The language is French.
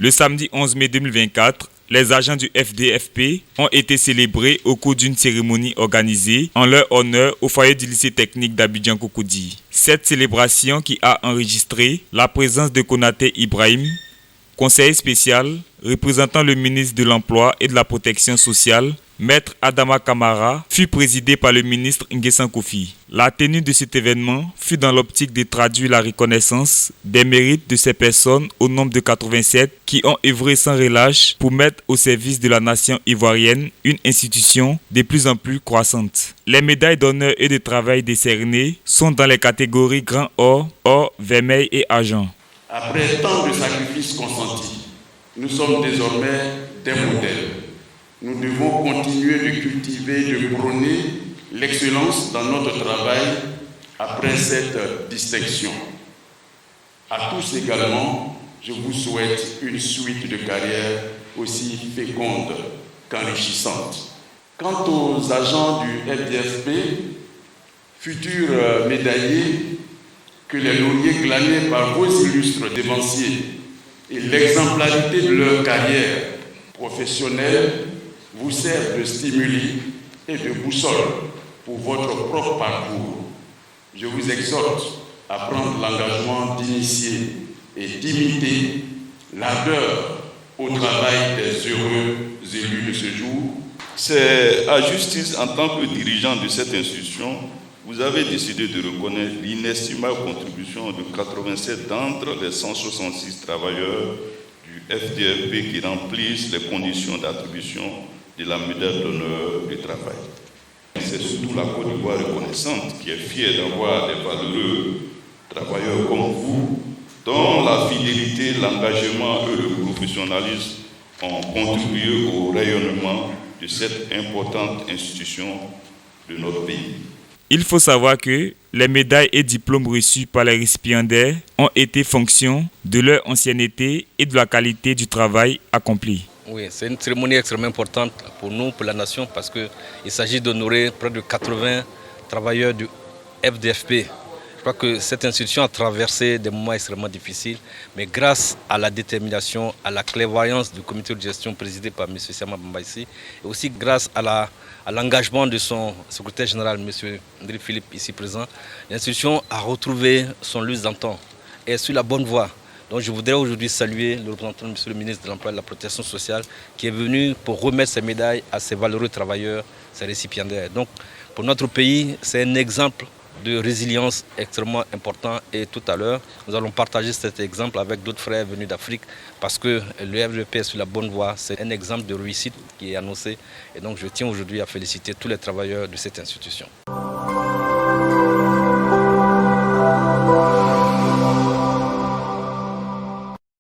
Le samedi 11 mai 2024, les agents du FDFP ont été célébrés au cours d'une cérémonie organisée en leur honneur au foyer du lycée technique d'Abidjan-Cocody. Cette célébration qui a enregistré la présence de Konaté Ibrahim, conseiller spécial représentant le ministre de l'Emploi et de la Protection sociale, Maître Adama Kamara, fut présidée par le ministre Nguessan Kofi. La tenue de cet événement fut dans l'optique de traduire la reconnaissance des mérites de ces personnes au nombre de 87 qui ont œuvré sans relâche pour mettre au service de la nation ivoirienne une institution de plus en plus croissante. Les médailles d'honneur et de travail décernées sont dans les catégories grand or, or, vermeil et argent. Après tant de sacrifices consentis, nous sommes désormais des modèles. Nous devons continuer de cultiver et de prôner l'excellence dans notre travail après cette distinction. À tous également, je vous souhaite une suite de carrière aussi féconde qu'enrichissante. Quant aux agents du FDFP, futurs médaillés, que les lauriers glanés par vos illustres dévanciers et l'exemplarité de leur carrière professionnelle vous servent de stimuli et de boussole pour votre propre parcours. Je vous exhorte à prendre l'engagement d'initier et d'imiter l'ardeur au travail des heureux élus de ce jour. C'est à justice, en tant que dirigeant de cette institution, vous avez décidé de reconnaître l'inestimable contribution de 87 d'entre les 166 travailleurs du FDFP qui remplissent les conditions d'attribution de la médaille d'honneur du travail. C'est surtout la Côte d'Ivoire reconnaissante qui est fière d'avoir des valeureux travailleurs comme vous, dont la fidélité, l'engagement et le professionnalisme ont contribué au rayonnement de cette importante institution de notre pays. Il faut savoir que les médailles et diplômes reçus par les récipiendaires ont été fonction de leur ancienneté et de la qualité du travail accompli. Oui, c'est une cérémonie extrêmement importante pour nous, pour la nation, parce qu'il s'agit d'honorer près de 80 travailleurs du FDFP. Je crois que cette institution a traversé des moments extrêmement difficiles, mais grâce à la détermination, à la clairvoyance du comité de gestion présidé par M. Siama Bambaïsi, et aussi grâce à l'engagement de son secrétaire général, M. Ndri Philippe, ici présent, l'institution a retrouvé son lustre d'antan et est sur la bonne voie. Donc je voudrais aujourd'hui saluer le représentant de M. le ministre de l'Emploi et de la Protection sociale qui est venu pour remettre ces médailles à ces valeureux travailleurs, ces récipiendaires. Donc pour notre pays, c'est un exemple de résilience extrêmement important et tout à l'heure, nous allons partager cet exemple avec d'autres frères venus d'Afrique parce que le FDFP est sur la bonne voie. C'est un exemple de réussite qui est annoncé et donc je tiens aujourd'hui à féliciter tous les travailleurs de cette institution.